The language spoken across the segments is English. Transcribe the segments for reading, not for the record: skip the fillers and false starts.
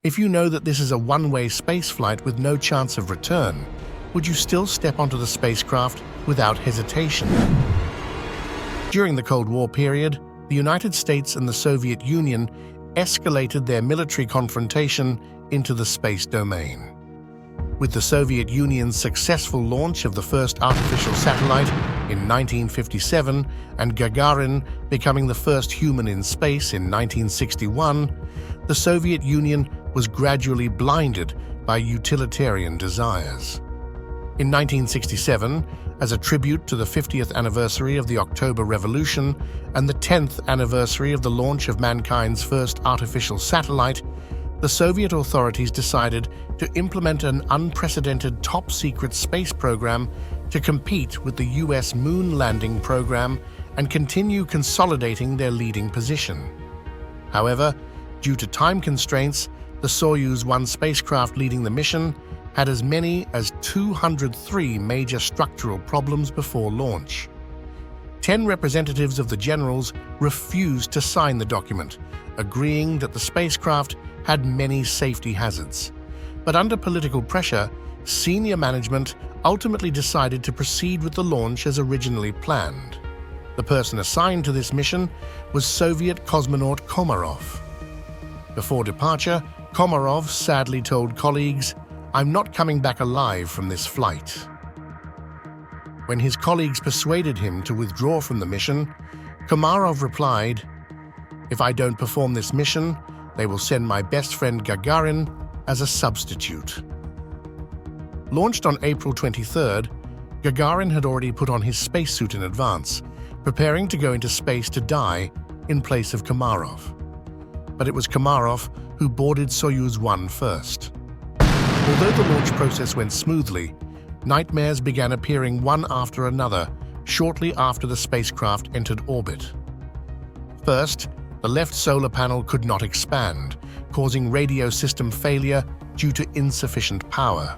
If you know that this is a one-way space flight with no chance of return, would you still step onto the spacecraft without hesitation? During the Cold War period, the United States and the Soviet Union escalated their military confrontation into the space domain. With the Soviet Union's successful launch of the first artificial satellite in 1957 and Gagarin becoming the first human in space in 1961, the Soviet Union was gradually blinded by utilitarian desires. In 1967, as a tribute to the 50th anniversary of the October Revolution and the 10th anniversary of the launch of mankind's first artificial satellite, the Soviet authorities decided to implement an unprecedented top-secret space program to compete with the US moon landing program and continue consolidating their leading position. However, due to time constraints, the Soyuz 1 spacecraft leading the mission had as many as 203 major structural problems before launch. 10 representatives of the generals refused to sign the document, agreeing that the spacecraft had many safety hazards. But under political pressure, senior management ultimately decided to proceed with the launch as originally planned. The person assigned to this mission was Soviet cosmonaut Komorov. Before departure, Komorov sadly told colleagues, "I'm not coming back alive from this flight." When his colleagues persuaded him to withdraw from the mission, Komorov replied, "If I don't perform this mission, they will send my best friend Gagarin as a substitute." Launched on April 23rd, Gagarin had already put on his spacesuit in advance, preparing to go into space to die in place of Komorov. But it was Komorov who boarded Soyuz 1 first. Although the launch process went smoothly, nightmares began appearing one after another shortly after the spacecraft entered orbit. First, the left solar panel could not expand, causing radio system failure due to insufficient power.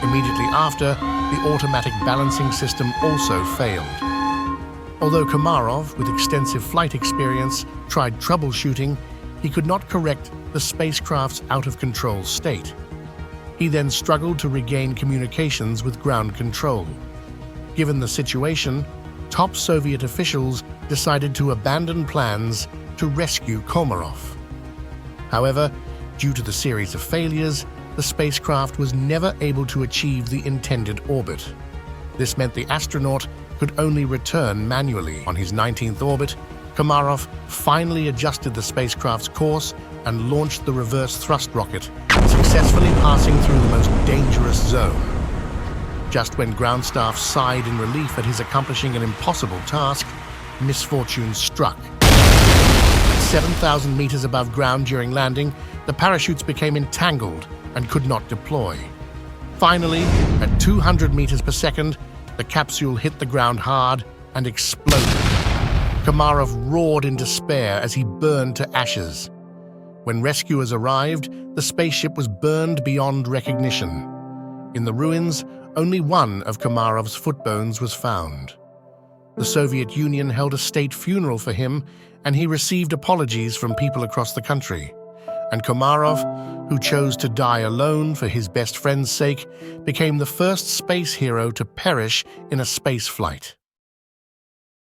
Immediately after, the automatic balancing system also failed. Although Komorov, with extensive flight experience, tried troubleshooting, he could not correct the spacecraft's out-of-control state. He then struggled to regain communications with ground control. Given the situation, top Soviet officials decided to abandon plans to rescue Komorov. However, due to the series of failures, the spacecraft was never able to achieve the intended orbit. This meant the astronaut could only return manually. On his 19th orbit, Komorov finally adjusted the spacecraft's course and launched the reverse thrust rocket, successfully passing through the most dangerous zone. Just when ground staff sighed in relief at his accomplishing an impossible task, misfortune struck. At 7,000 meters above ground during landing, the parachutes became entangled and could not deploy. Finally, at 200 meters per second, the capsule hit the ground hard and exploded. Komorov roared in despair as he burned to ashes. When rescuers arrived, the spaceship was burned beyond recognition. In the ruins, only one of Komorov's footbones was found. The Soviet Union held a state funeral for him, and he received apologies from people across the country. And Komorov, who chose to die alone for his best friend's sake, became the first space hero to perish in a space flight.